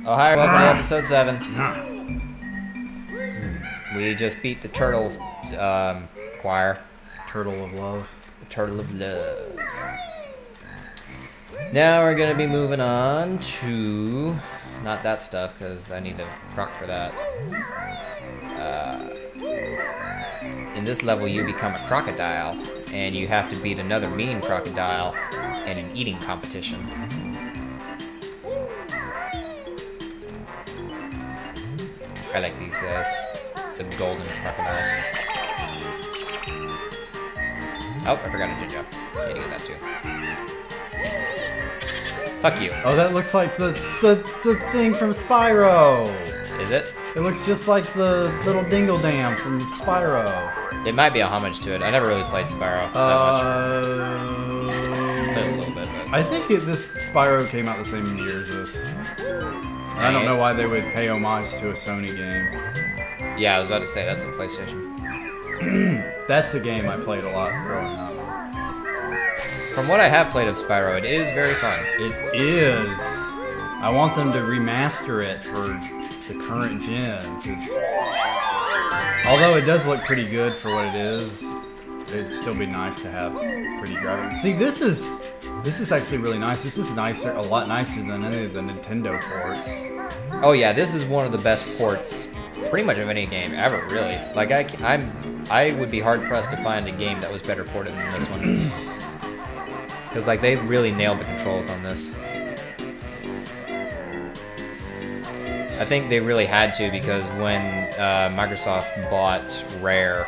Oh, hi, welcome to episode 7. We just beat the turtle choir. Turtle of Love. The Turtle of Love. Now we're going to be moving on to... Not that stuff, because I need the croc for that. In this level, you become a crocodile, and you have to beat another mean crocodile in an eating competition. I like these guys. The golden crocodiles. Oh, I forgot a ninja. Need to get that too. Fuck you. Oh, that looks like the thing from Spyro. Is it? It looks just like the little Dingle Dam from Spyro. It might be a homage to it. I never really played Spyro that much. Played a little bit, but... I think this Spyro came out the same year as this. I don't know why they would pay homage to a Sony game. Yeah, I was about to say, that's on PlayStation. That's a game I played a lot growing up. From what I have played of Spyro, it is very fun. It is. I want them to remaster it for the current gen, because although it does look pretty good for what it is, it'd still be nice to have pretty graphics. See, this is actually really nice. This is nicer, a lot nicer than any of the Nintendo ports. Oh yeah, this is one of the best ports, pretty much of any game ever, really. Like I would be hard pressed to find a game that was better ported than this one. Because like they really nailed the controls on this. I think they really had to, because when Microsoft bought Rare,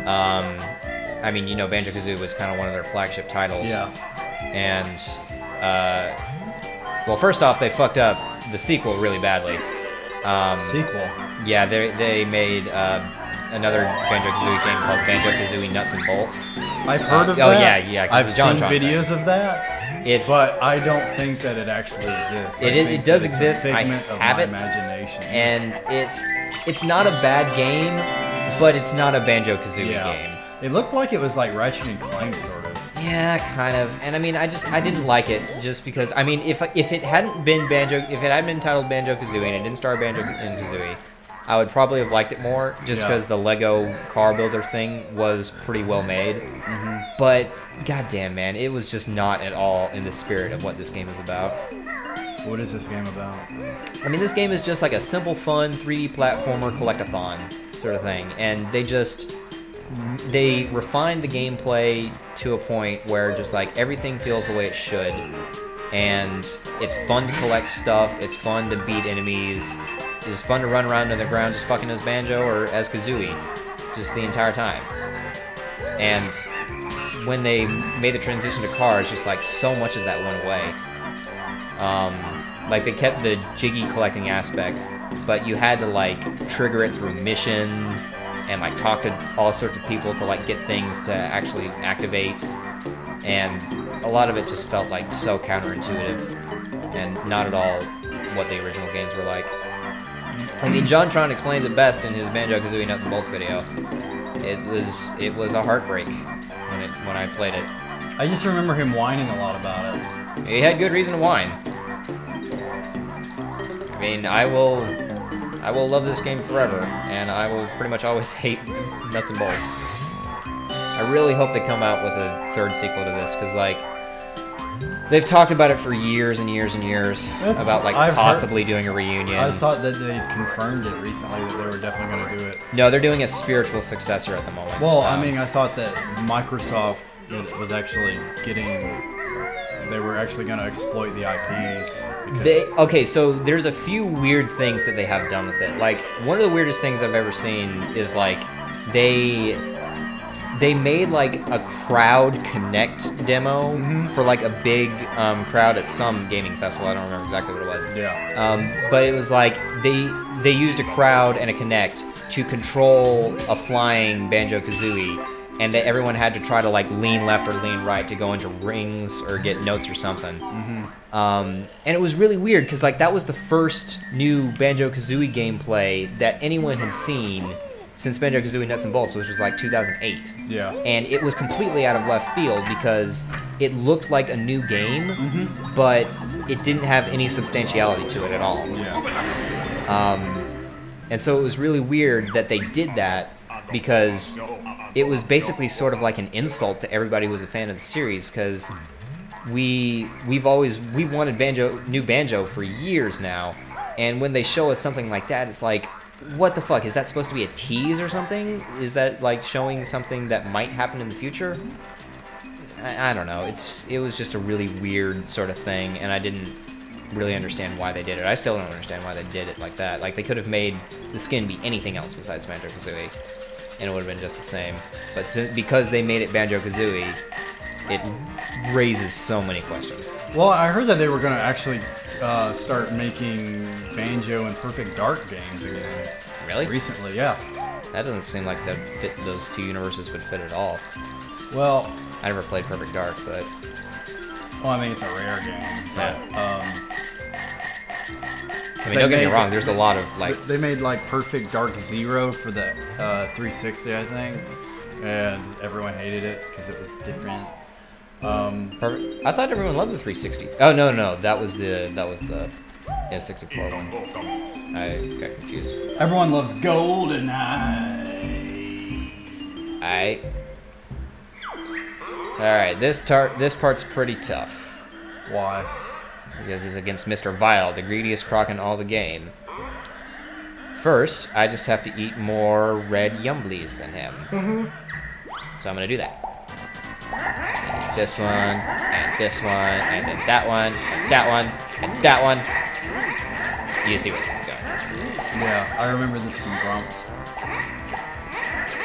I mean, you know, Banjo-Kazooie was kind of one of their flagship titles. Yeah. And, well, first off, they fucked up the sequel really badly. Sequel? Yeah, they made another Banjo-Kazooie game called Banjo-Kazooie Nuts and Bolts. I've heard of Oh, that. yeah. I've seen John videos of that. But I don't think that it actually exists. It does exist. I have it, imagination. and it's not a bad game, but it's not a Banjo-Kazooie game. It looked like it was like Ratchet and Clank, sort of. Yeah, kind of. And I mean, I didn't like it just because. I mean, if it hadn't been titled Banjo-Kazooie and it didn't star Banjo-Kazooie, I would probably have liked it more, just because the Lego car builder thing was pretty well made. But goddamn, man, it was just not at all in the spirit of what this game is about. What is this game about? I mean, this game is just like a simple, fun 3D platformer collect-a-thon sort of thing, and they refined the gameplay to a point where just like everything feels the way it should, and it's fun to collect stuff, it's fun to beat enemies, it's fun to run around on the ground just fucking as Banjo or as Kazooie, just the entire time. And when they made the transition to cars, just like so much of that went away. Like they kept the jiggy collecting aspect, but you had to like trigger it through missions and like talk to all sorts of people to like get things to actually activate, and a lot of it just felt like so counterintuitive and not at all what the original games were like. I mean, JonTron explains it best in his Banjo-Kazooie Nuts and Bolts video. It was a heartbreak when I played it. I just remember him whining a lot about it. He had good reason to whine. I mean, I will love this game forever, and I will pretty much always hate Nuts and Bolts. I really hope they come out with a third sequel to this, because like they've talked about it for years and years and years about like possibly doing a reunion. I thought that they confirmed it recently that they were definitely going to do it. No, they're doing a spiritual successor at the moment. Well, I mean, I thought that Microsoft was actually they were actually going to exploit the IPs. Okay, so there's a few weird things that they have done with it. Like, one of the weirdest things I've ever seen is like they made like a crowd connect demo for like a big crowd at some gaming festival. I don't remember exactly what it was. Yeah. But it was like they used a crowd and a Kinect to control a flying Banjo-Kazooie, and that everyone had to try to like lean left or lean right to go into rings or get notes or something. And it was really weird because like that was the first new Banjo-Kazooie gameplay that anyone had seen since Banjo-Kazooie Nuts and Bolts, which was like 2008. Yeah. And it was completely out of left field because it looked like a new game, but it didn't have any substantiality to it at all. Yeah. And so it was really weird that they did that, because it was basically sort of like an insult to everybody who was a fan of the series, because we wanted new Banjo for years now, and when they show us something like that, it's like, what the fuck? Is that supposed to be a tease or something? Is that like showing something that might happen in the future? I don't know. It was just a really weird sort of thing, and I didn't really understand why they did it. I still don't understand why they did it like that. Like, they could have made the skin be anything else besides Banjo-Kazooie, and it would have been just the same. But because they made it Banjo-Kazooie, it raises so many questions. Well, I heard that they were going to actually start making Banjo and Perfect Dark games again. Really? Recently, yeah. That doesn't seem like those two universes would fit at all. Well, I never played Perfect Dark, but... Well, I think it's a rare game. But, I mean, don't get me wrong, there's a lot of, like... They made, like, Perfect Dark Zero for the 360, I think. And everyone hated it because it was different. I thought everyone loved the 360. Oh, no, that was the N64 one. I got confused. Everyone loves GoldenEye. Alright, this part's pretty tough. Why? Because it's against Mr. Vile, the greediest croc in all the game. First, I just have to eat more red Yumblies than him. So I'm gonna do that. And this one, and this one, and then that one, and that one, and that one. You see where this is going. Yeah, I remember this from Grumps.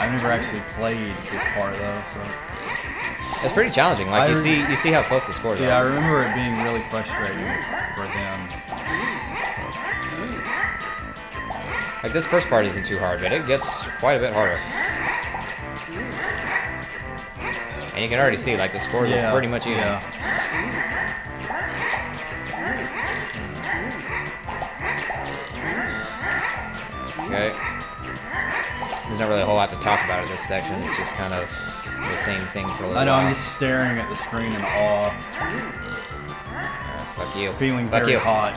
I've never actually played this part though, so... It's pretty challenging. Like, you see how close the scores are. Yeah, I remember it being really frustrating for them. Like, this first part isn't too hard, but it gets quite a bit harder. And you can already see, like, the scores are pretty much even. Yeah. Okay. There's not really a whole lot to talk about in this section. It's just kind of the same thing for a little I know, while. I'm just staring at the screen in awe. Fuck you. Feeling Fuck very you. hot.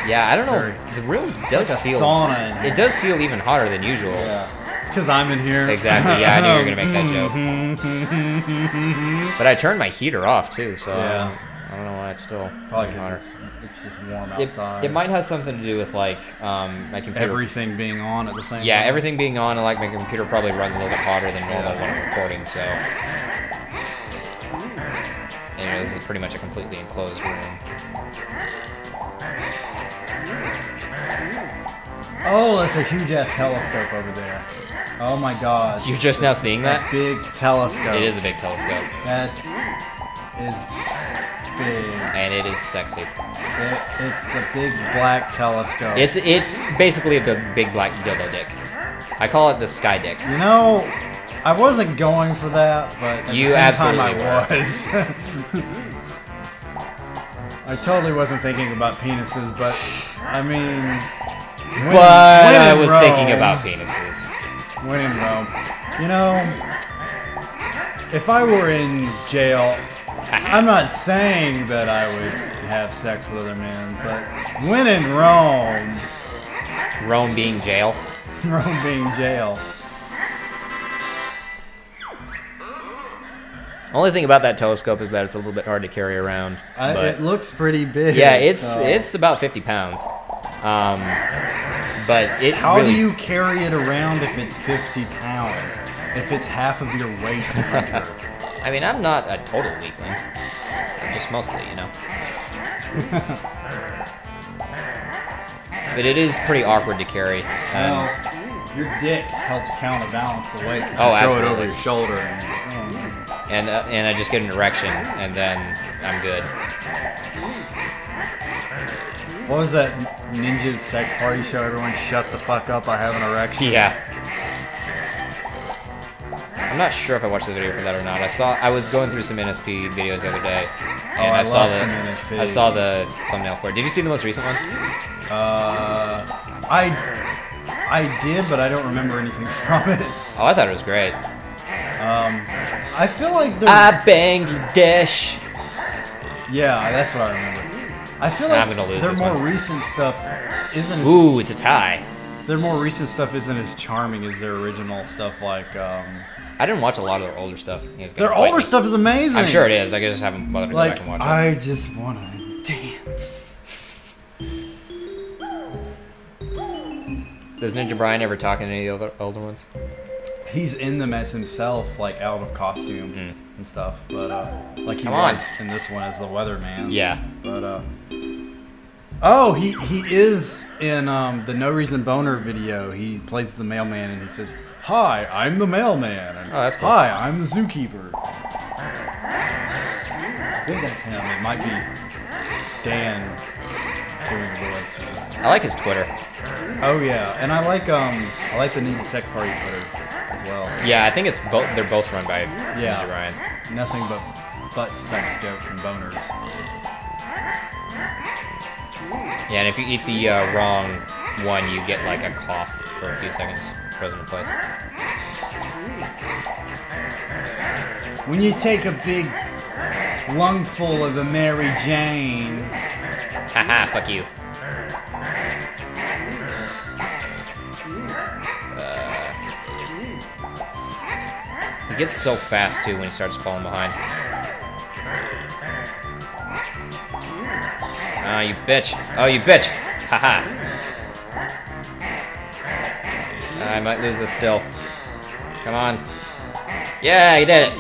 Yeah, I don't know. Very- It really does like a feel... sauna in here. It does feel even hotter than usual. Yeah. It's because I'm in here. Exactly, yeah, I knew you were going to make that joke. But I turned my heater off, too, so Yeah. I don't know why it's still Probably hotter. because it's just warm outside. It might have something to do with, like, my computer... Everything being on at the same time. Yeah, everything being on, and, like, my computer probably runs a little bit hotter than normal when I'm recording, so... Anyway, this is pretty much a completely enclosed room. Oh, that's a huge-ass telescope over there. Oh my god. You're just now seeing that? Big telescope. It is a big telescope. That is big. And it is sexy. It's a big black telescope. It's basically a big black dildo dick. I call it the sky dick. You know, I wasn't going for that, but at You the same absolutely time I was. I totally wasn't thinking about penises, but I mean... when I in was Rome- thinking about penises. When in Rome. You know, if I were in jail, I'm not saying that I would have sex with other men, but when in Rome, Rome being jail. Rome being jail. Only thing about that telescope is that it's a little bit hard to carry around. But It looks pretty big. yeah, it's so- about 50 pounds. But it How really... do you carry it around if it's 50 pounds? If it's half of your weight under? I mean, I'm not a total weakling. I'm just mostly, you know. But it is pretty awkward to carry. And Well, your dick helps counterbalance the weight. 'cause Oh, you throw it absolutely. over your shoulder. and I just get an erection, and then I'm good. What was that ninja sex party show? Everyone shut the fuck up, I have an erection. Yeah. I'm not sure if I watched the video for that or not. I was going through some NSP videos the other day, and I saw love the some NSP. I saw the thumbnail for it. Did you see the most recent one? I did, but I don't remember anything from it. Oh, I thought it was great. I feel like I Bangladesh. Yeah, that's what I remember. I feel I'm like gonna lose their this more one. recent stuff isn't. Ooh, it's a tie. Their more recent stuff isn't as charming as their original stuff. Like I didn't watch a lot of their older stuff. their older stuff is amazing. I'm sure it is. I just haven't bothered to go back Like and watch it. I just want to dance. Does Ninja Brian ever talk in any of the other older ones? He's in them as himself, like out of costume and stuff. But like he Come on. was in this one as the weatherman. Yeah. But oh, he is in the No Reason Boner video. He plays the mailman and he says, "Hi, I'm the mailman." And, Oh, that's cool. "Hi, I'm the zookeeper." I think that's him. It might be Dan doing the voice. I like his Twitter. Oh yeah, and I like the Ninja Sex Party Twitter as well. Yeah, I think it's both. They're both run by Yeah. Ninja Brian. Nothing but sex jokes and boners. Yeah, and if you eat the wrong one, you get like a cough for a few seconds. Frozen in place. When you take a big lungful of the Mary Jane. Haha, fuck you. He gets so fast too when he starts falling behind. Oh, you bitch. Oh, you bitch. Haha. I might lose this still. Come on. Yeah, you did it.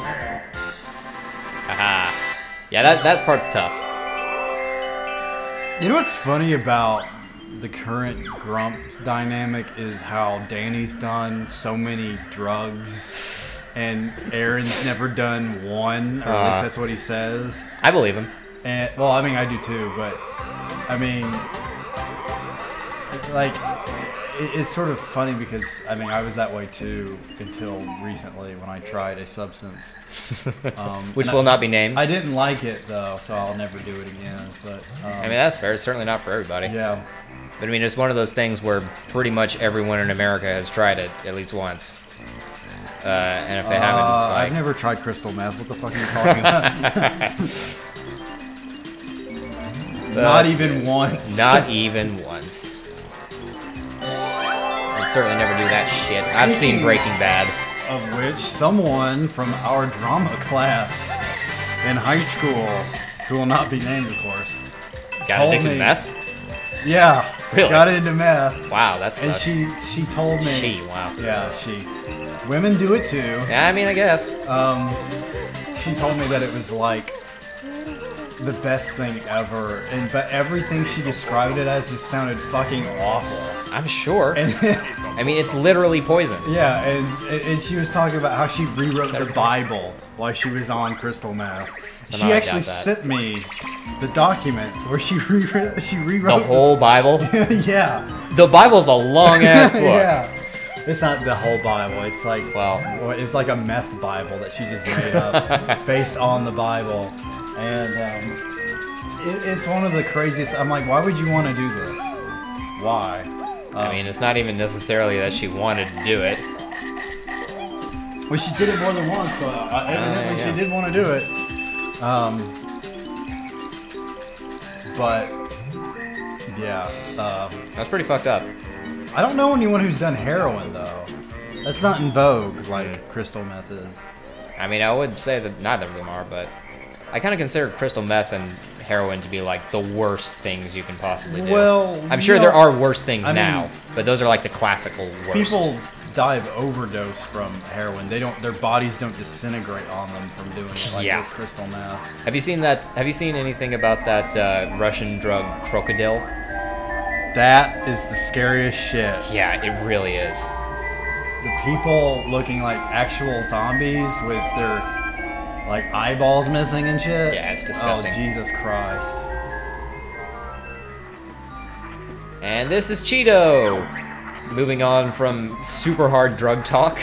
Haha. Yeah, that part's tough. You know what's funny about the current Grump dynamic is how Danny's done so many drugs and Aaron's never done one, or at least that's what he says. I believe him. And well, I mean, I do too, but I mean, like, it's sort of funny because I mean, I was that way too until recently when I tried a substance, Which will not be named. I didn't like it though, so I'll never do it again. But I mean, that's fair. It's certainly not for everybody. yeah, But I mean, it's one of those things where pretty much everyone in America has tried it at least once. And if they haven't, it's like... I've never tried crystal meth. What the fuck are you talking about? Not even once. Not even once. I'd certainly never do that shit. I've seen Breaking Bad. Of which someone from our drama class in high school, who will not be named, of course. Got Told addicted me. to meth? Yeah, Really? got into meth. Wow, that's And she told me. wow. Yeah, she. Women do it too. Yeah, I mean, I guess. She told me that it was like the best thing ever, but everything she described it as just sounded fucking awful. I'm sure. And I mean, it's literally poison. yeah, and she was talking about how she rewrote the Bible while she was on crystal meth. Somehow She I actually doubt that. sent me the document where she rewrote The whole Bible? yeah. The Bible's a long-ass book. Yeah. It's not the whole Bible. It's like Well. it's like a meth Bible that she just made up based on the Bible, and it's one of the craziest. I'm like, why would you want to do this? Why? I mean, it's not even necessarily that she wanted to do it. Well, she did it more than once, so evidently yeah. she did want to do it. But yeah, That's pretty fucked up. I don't know anyone who's done heroin though. That's not in vogue like crystal meth is. I mean, I would say that neither of them are, but I kind of consider crystal meth and heroin to be like the worst things you can possibly do. Well, I'm sure you there know, are worse things I mean, now, but those are like the classical worst. People die of overdose from heroin. Their bodies don't disintegrate on them from doing it like Yeah. with crystal meth. Have you seen that? Have you seen anything about that Russian drug crocodile? That is the scariest shit. Yeah, it really is. The people looking like actual zombies with their like eyeballs missing and shit. Yeah, it's disgusting. Oh, Jesus Christ. And this is Cheeto. Moving on from super hard drug talk.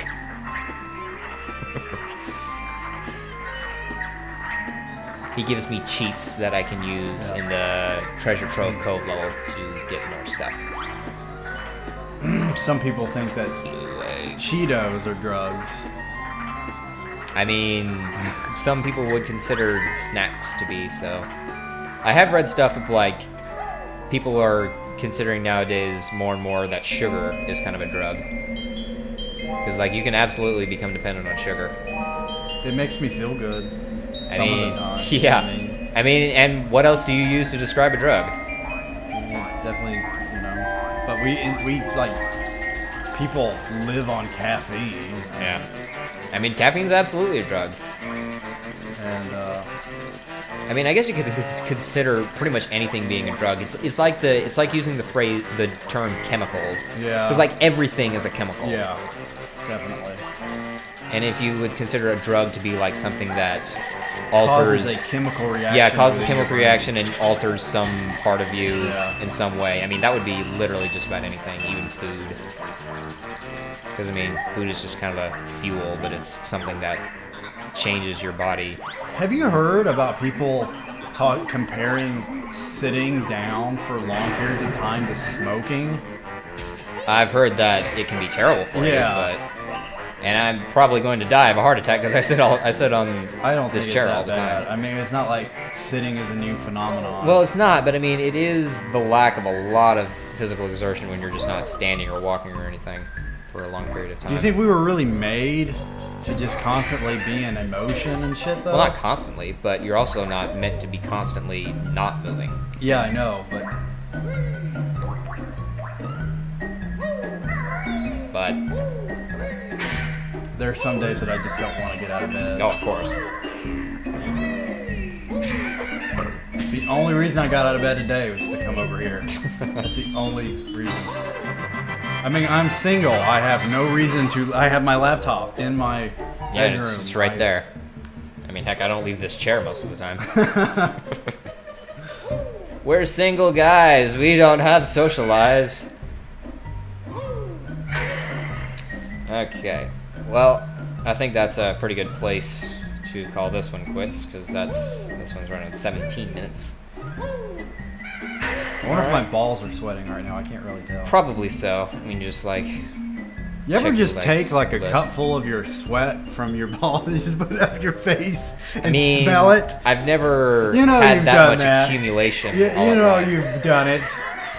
He gives me cheats that I can use in the Treasure Trove Cove level to get more stuff. Some people think that Cheetos are drugs. I mean, some people would consider snacks to be, so. I have read stuff of like people are considering nowadays more and more that sugar is kind of a drug. Because like you can absolutely become dependent on sugar. It makes me feel good. I some mean, of the time. yeah. I mean, and what else do you use to describe a drug? Definitely, you know. But we like people live on caffeine. Yeah. I mean, caffeine's absolutely a drug. And I mean, I guess you could consider pretty much anything being a drug. It's like using the term chemicals. Yeah. Because like everything is a chemical. yeah, definitely. And if you would consider a drug to be like something that alters, Causes a chemical reaction. yeah, causes a within chemical your brain. reaction and alters some part of you Yeah. in some way. I mean, that would be literally just about anything, even food. Because I mean, food is just kind of a fuel, but it's something that changes your body. Have you heard about people comparing sitting down for long periods of time to smoking? I've heard that it can be terrible for Yeah. you, and I'm probably going to die of a heart attack because I sit on I don't this think chair it's that all the bad. time. I mean, it's not like sitting is a new phenomenon. Well, it's not, but I mean, it is the lack of a lot of physical exertion when you're just not standing or walking or anything for a long period of time. do you think we were really made to just constantly be in emotion and shit, though? Well, not constantly, but you're also not meant to be constantly not moving. Yeah, I know, but But, there are some days that I just don't want to get out of bed. no, of course. The only reason I got out of bed today was to come over here. That's the only reason. I mean, I'm single. I have no reason to. I have my laptop in my Yeah, and bedroom. it's right there. I mean, heck, I don't leave this chair most of the time. We're single guys. We don't have social lives. Okay. Well, I think that's a pretty good place to call this one quits, because this one's running 17 minutes. I wonder if my balls are sweating right now. I can't really tell. Probably so. I mean, just like... You ever check your just legs take like a a bit. cup full of your sweat from your balls and just put it up your face and I mean, smell it? I've never You know had you've that done much that. accumulation. You, all you at know once. you've done it.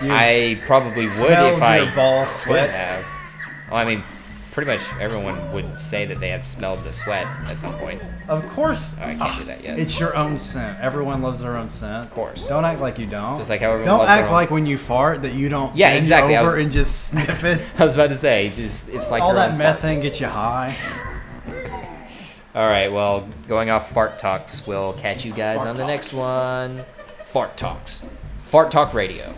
You've I probably would smelled if I your ball would sweat. have. Well, I mean, pretty much everyone would say that they have smelled the sweat at some point. Of course. I can't do that yet. It's your own scent. Everyone loves their own scent. Of course. Don't act like you don't. Just like how everyone Don't loves their act own- like when you fart that you don't Yeah, bend exactly. I over was- and just sniff it. I was about to say, just it's like All your that own methane farts. gets you high. All right, well, going off fart talks, we'll catch you guys on the next one. Fart talks, Fart Talk Radio.